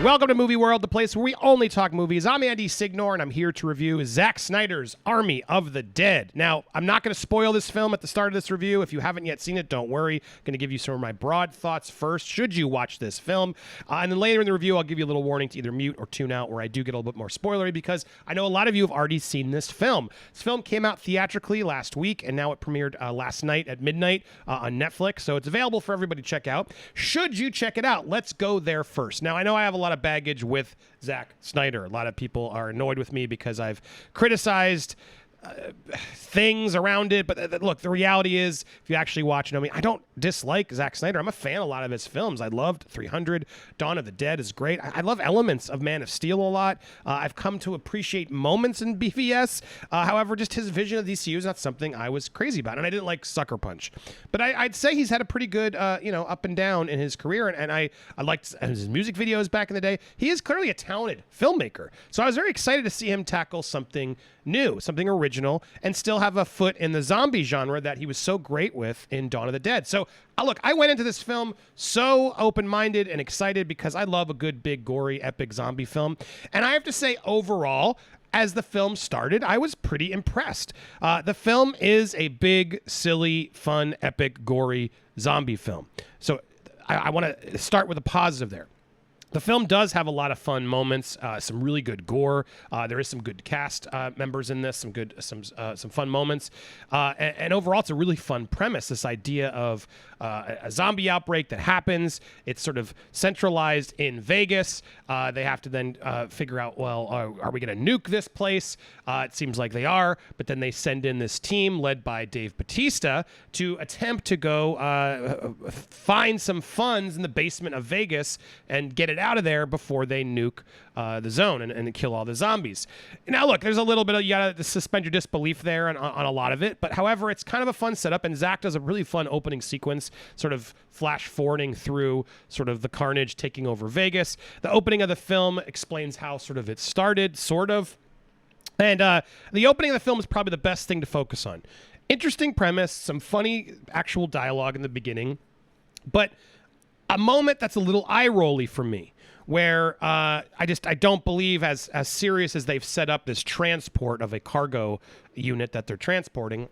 Welcome to Movie World, the place where we only talk movies. I'm Andy Signor, and I'm here to review Zack Snyder's Army of the Dead. Now, I'm not going to spoil this film at the start of this review. If you haven't yet seen it, don't worry. I'm going to give you some of my broad thoughts first, should you watch this film. And then later in the review, I'll give you a little warning to either mute or tune out, where I do get a little bit more spoilery, because I know a lot of you have already seen this film. This film came out theatrically last week, and now it premiered last night at midnight on Netflix, so it's available for everybody to check out. Should you check it out? Let's go there first. Now, I know I have a lot of baggage with Zack Snyder. A lot of people are annoyed with me because I've criticized things around it, but look, the reality is, if you actually watch it, I mean, I don't dislike Zack Snyder. I'm a fan of a lot of his films. I loved 300. Dawn of the Dead is great. I love elements of Man of Steel a lot. I've come to appreciate moments in BVS. However, just his vision of DCU is not something I was crazy about, and I didn't like Sucker Punch. But I'd say he's had a pretty good, up and down in his career, and I liked his music videos back in the day. He is clearly a talented filmmaker, so I was very excited to see him tackle something new, something original, and still have a foot in the zombie genre that he was so great with in Dawn of the Dead. So, look, I went into this film so open-minded and excited because I love a good, big, gory, epic zombie film. And I have to say, overall, as the film started, I was pretty impressed. The film is a big, silly, fun, epic, gory zombie film. So I want to start with a positive there. The film does have a lot of fun moments, some really good gore. There is some good cast members in this, some fun moments, and overall, it's a really fun premise. This idea of a zombie outbreak that happens. It's sort of centralized in Vegas. They have to then figure out, well, are we going to nuke this place? It seems like they are, but then they send in this team led by Dave Bautista to attempt to go find some funds in the basement of Vegas and get it out of there before they nuke the zone and kill all the zombies. Now, look, there's a little bit of, you gotta suspend your disbelief there on a lot of it, but however, it's kind of a fun setup, and Zack does a really fun opening sequence, sort of flash forwarding through sort of the carnage taking over Vegas. The opening of the film explains how sort of it started, sort of. And the opening of the film is probably the best thing to focus on. Interesting premise, some funny actual dialogue in the beginning, but a moment that's a little eye-rolly for me, where I don't believe, as serious as they've set up this transport of a cargo unit that they're transporting,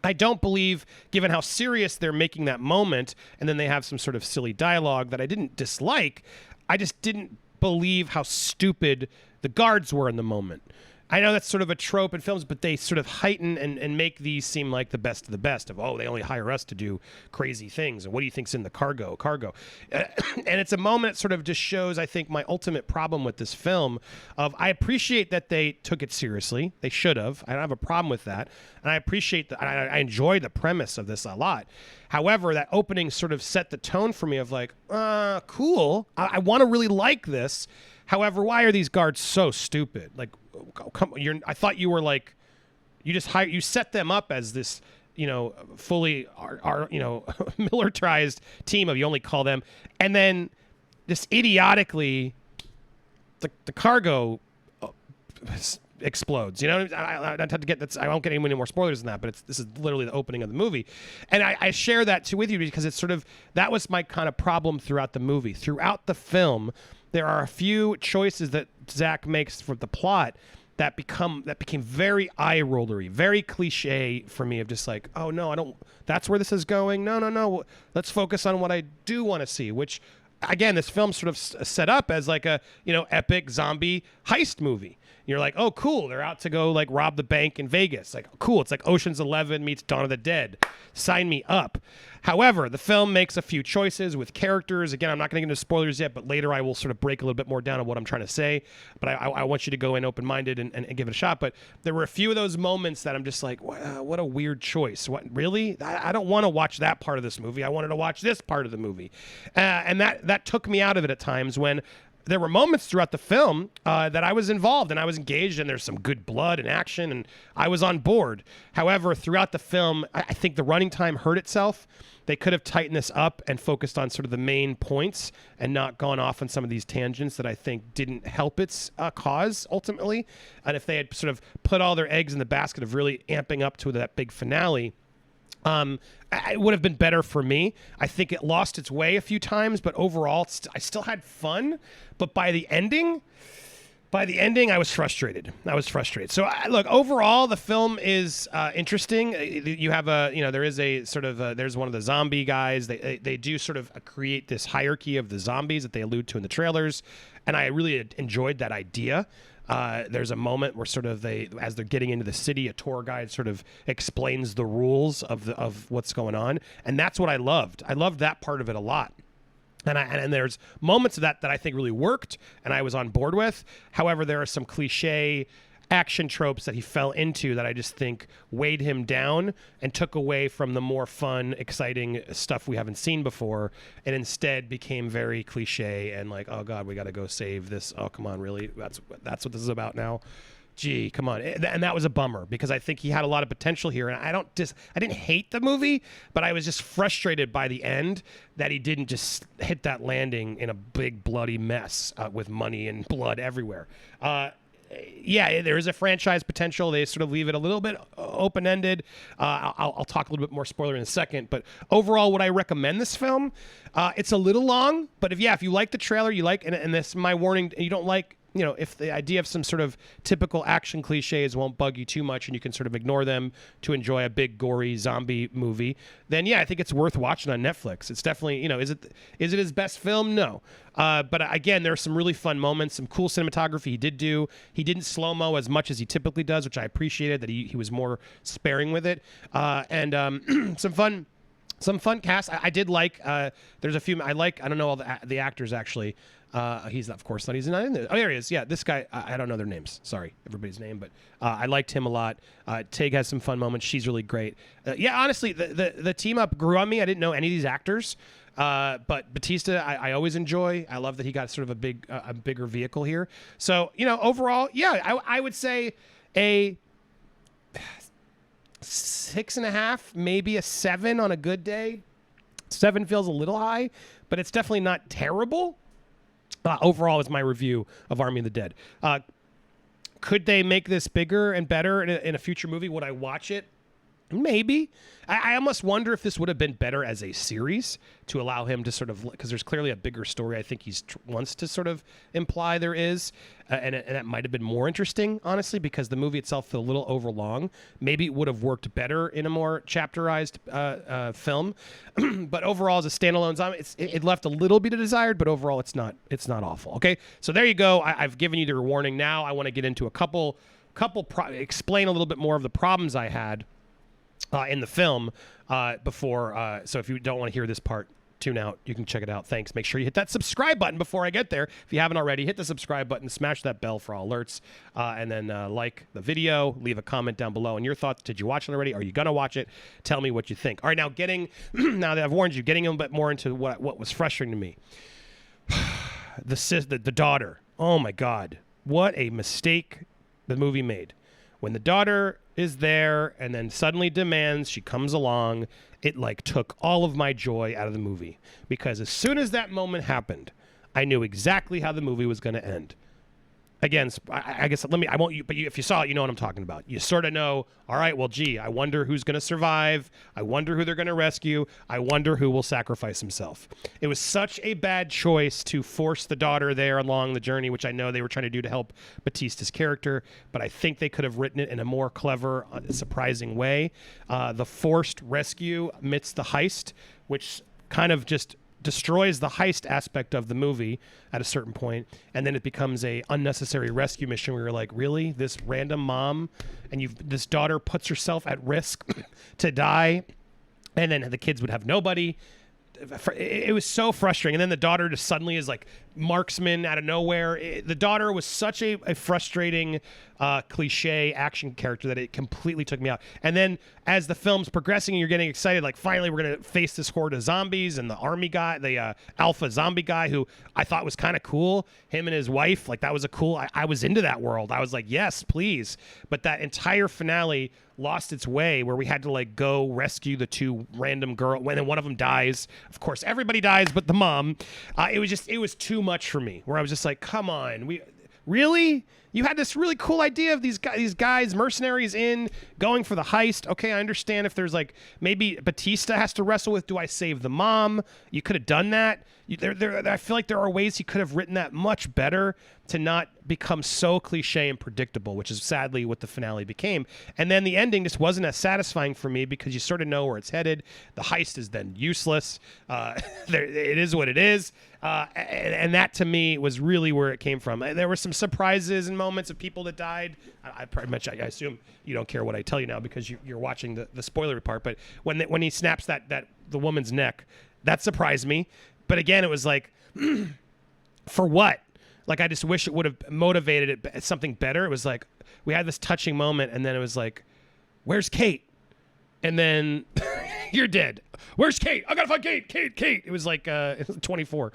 I don't believe, given how serious they're making that moment, and then they have some sort of silly dialogue that I didn't dislike, I just didn't believe how stupid the guards were in the moment. I know that's sort of a trope in films, but they sort of heighten and make these seem like the best of the best of, oh, they only hire us to do crazy things. And what do you think's in the cargo? And it's a moment that sort of just shows, I think, my ultimate problem with this film of, I appreciate that they took it seriously. They should have. I don't have a problem with that. And I appreciate that. I enjoy the premise of this a lot. However, that opening sort of set the tone for me of like, cool. I want to really like this. However, why are these guards so stupid? Like, come, I thought you were like, you set them up as this, fully, militarized team of, you only call them, and then just idiotically, the cargo explodes. I don't have to get that. I won't get any more spoilers than that. But this is literally the opening of the movie, and I share that too with you because it's sort of, that was my kind of problem throughout the movie. Throughout the film, there are a few choices that Zack makes for the plot that became very eye-rollery, very cliche for me, of just like, oh no, I don't, that's where this is going. No. Let's focus on what I do want to see, which, again, this film sort of set up as like a, epic zombie heist movie. You're like, oh, cool. They're out to go like rob the bank in Vegas. Like, cool. It's like Ocean's 11 meets Dawn of the Dead. Sign me up. However, the film makes a few choices with characters. Again, I'm not going to get into spoilers yet, but later I will sort of break a little bit more down on what I'm trying to say. But I want you to go in open-minded and give it a shot. But there were a few of those moments that I'm just like, what a weird choice. What, really? I don't want to watch that part of this movie. I wanted to watch this part of the movie. And that took me out of it at times, when there were moments throughout the film that I was involved and I was engaged, and there's some good blood and action, and I was on board. However, throughout the film, I think the running time hurt itself. They could have tightened this up and focused on sort of the main points and not gone off on some of these tangents that I think didn't help its cause ultimately. And if they had sort of put all their eggs in the basket of really amping up to that big finale, It would have been better for me. I think it lost its way a few times, but overall, I still had fun. But by the ending, I was frustrated. So, look, overall, the film is interesting. You have there is a sort of, there's one of the zombie guys. They do sort of create this hierarchy of the zombies that they allude to in the trailers, and I really enjoyed that idea. There's a moment where sort of as they're getting into the city, a tour guide sort of explains the rules of what's going on, and that's what I loved. I loved that part of it a lot. And there's moments of that I think really worked, and I was on board with. However, there are some cliche action tropes that he fell into that I just think weighed him down and took away from the more fun, exciting stuff we haven't seen before, and instead became very cliche and like, oh God, we got to go save this. Oh, come on, really? That's what this is about now? Gee, come on. And that was a bummer because I think he had a lot of potential here. And I didn't hate the movie, but I was just frustrated by the end that he didn't just hit that landing in a big bloody mess with money and blood everywhere. Yeah, there is a franchise potential. They sort of leave it a little bit open-ended. I'll talk a little bit more spoiler in a second. But overall, would I recommend this film? It's a little long, but if you like the trailer, you like, and this is my warning, you don't like, if the idea of some sort of typical action cliches won't bug you too much and you can sort of ignore them to enjoy a big gory zombie movie, then yeah, I think it's worth watching on Netflix. It's definitely, is it his best film? No. But again, there are some really fun moments, some cool cinematography he did do. He didn't slow-mo as much as he typically does, which I appreciated, that he was more sparing with it. And some fun cast. I did like, there's a few, I don't know all the actors actually. He's of course not. He's not in there. Oh, there he is. Yeah, this guy. I don't know their names. Sorry, everybody's name, but I liked him a lot. Tig has some fun moments. She's really great. Yeah, honestly, the team up grew on me. I didn't know any of these actors, but Bautista, I always enjoy. I love that he got sort of a bigger vehicle here. So overall, yeah, I would say a 6.5, maybe a 7 on a good day. 7 feels a little high, but it's definitely not terrible. Overall is my review of Army of the Dead. Could they make this bigger and better in a future movie? Would I watch it? Maybe. I almost wonder if this would have been better as a series to allow him to sort of, because there's clearly a bigger story I think he wants to sort of imply there is, and that might have been more interesting, honestly, because the movie itself felt a little overlong. Maybe it would have worked better in a more chapterized film, but overall as a standalone zombie, it left a little bit of desired, but overall it's not awful. Okay, so there you go. I've given you the warning. Now I want to get into a couple explain a little bit more of the problems I had in the film before. So if you don't want to hear this part, tune out. You can check it out. Thanks. Make sure you hit that subscribe button before I get there. If you haven't already, hit the subscribe button, smash that bell for all alerts, and then like the video, leave a comment down below. And your thoughts, did you watch it already? Are you going to watch it? Tell me what you think. All right, now now that I've warned you, getting a little bit more into what was frustrating to me. The daughter. Oh my God. What a mistake the movie made. When the daughter is there and then suddenly demands she comes along, it took all of my joy out of the movie, because as soon as that moment happened, I knew exactly how the movie was going to end. Again, I guess I won't. But if you saw it, you know what I'm talking about. You sort of know. All right, well, gee, I wonder who's going to survive. I wonder who they're going to rescue. I wonder who will sacrifice himself. It was such a bad choice to force the daughter there along the journey, which I know they were trying to do to help Bautista's character. But I think they could have written it in a more clever, surprising way. The forced rescue amidst the heist, which kind of just destroys the heist aspect of the movie at a certain point, and then it becomes a unnecessary rescue mission where you're like, really, this random mom and this daughter puts herself at risk to die, and then the kids would have nobody. It was so frustrating. And then the daughter just suddenly is like marksman out of nowhere. The daughter was such a frustrating cliche action character that it completely took me out. And then as the film's progressing and you're getting excited, like finally we're going to face this horde of zombies, and the army guy, the alpha zombie guy, who I thought was kind of cool, him and his wife, that was a cool, I was into that world. I was like, yes, please. But that entire finale lost its way, where we had to go rescue the two random girls, when then one of them dies. Of course, everybody dies but the mom. It was too much for me, where I was just like, come on, really? you had this really cool idea of these guys, mercenaries going for the heist. Okay, I understand if there's like maybe Bautista has to wrestle with, do I save the mom? You could have done that. I feel like there are ways he could have written that much better to not become so cliche and predictable, which is sadly what the finale became. And then the ending just wasn't as satisfying for me because you sort of know where it's headed. The heist is then useless. It is what it is. And that to me was really where it came from. There were some surprises and moments of people that died. I assume you don't care what I tell you now because you're watching the spoilery part. But when he snaps the woman's neck, that surprised me. But again, it was like, for what? Like, I just wish it would have motivated it at something better. It was like, we had this touching moment, and then it was like, where's Kate? And then, you're dead. Where's Kate? I gotta find Kate. Kate. It was like 24.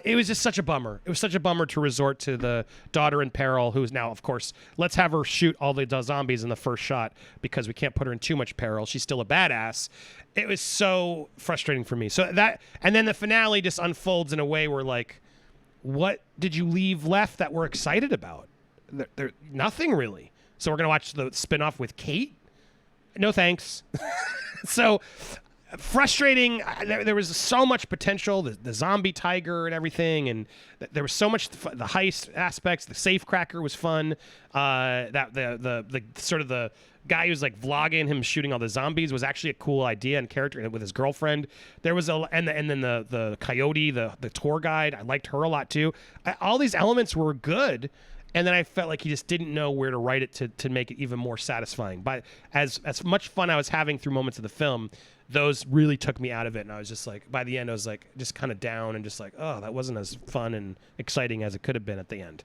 It was just such a bummer. It was such a bummer to resort to the daughter in peril, who is now, of course, let's have her shoot all the zombies in the first shot because we can't put her in too much peril. She's still a badass. It was so frustrating for me. So that, and then the finale just unfolds in a way where, like, what did you leave left that we're excited about? There nothing really. So we're gonna watch the spinoff with Kate? No thanks. So frustrating. There was so much potential, the zombie tiger and everything, and there was so much. The heist aspects, the safecracker was fun. That the sort of the guy who's like vlogging him shooting all the zombies was actually a cool idea and character with his girlfriend. There was and then the coyote, the tour guide. I liked her a lot too. All these elements were good. And then I felt like he just didn't know where to write it to make it even more satisfying. But as much fun I was having through moments of the film, those really took me out of it. And I was just like, by the end, I was like, just kind of down and just like, oh, that wasn't as fun and exciting as it could have been at the end.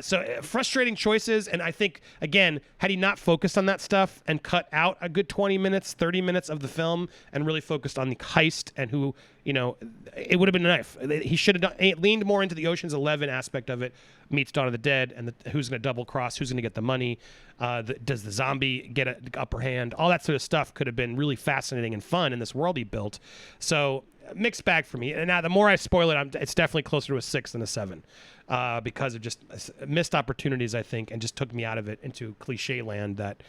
So frustrating choices. And I think, again, had he not focused on that stuff and cut out a good 20 minutes, 30 minutes of the film and really focused on the heist and who, it would have been a knife. He should have leaned more into the Ocean's 11 aspect of it, meets Dawn of the Dead, and who's going to double cross, who's going to get the money, does the zombie get an upper hand? All that sort of stuff could have been really fascinating and fun in this world he built. So mixed bag for me. And now the more I spoil it, it's definitely closer to a 6 than a 7 because of just missed opportunities, I think, and just took me out of it into cliche land that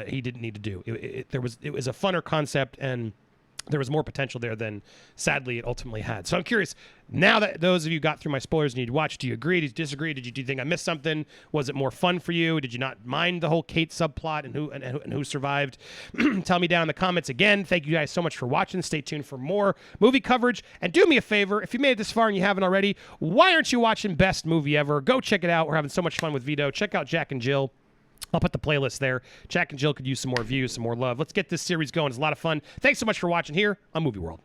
he didn't need to do. It was a funner concept, and there was more potential there than, sadly, it ultimately had. So I'm curious, now that those of you got through my spoilers and you'd watch, do you agree? Do you disagree? Do you think I missed something? Was it more fun for you? Did you not mind the whole Kate subplot and who survived? Tell me down in the comments. Again, thank you guys so much for watching. Stay tuned for more movie coverage. And do me a favor, if you made it this far and you haven't already, why aren't you watching Best Movie Ever? Go check it out. We're having so much fun with Vito. Check out Jack and Jill. I'll put the playlist there. Jack and Jill could use some more views, some more love. Let's get this series going. It's a lot of fun. Thanks so much for watching here on Movie World.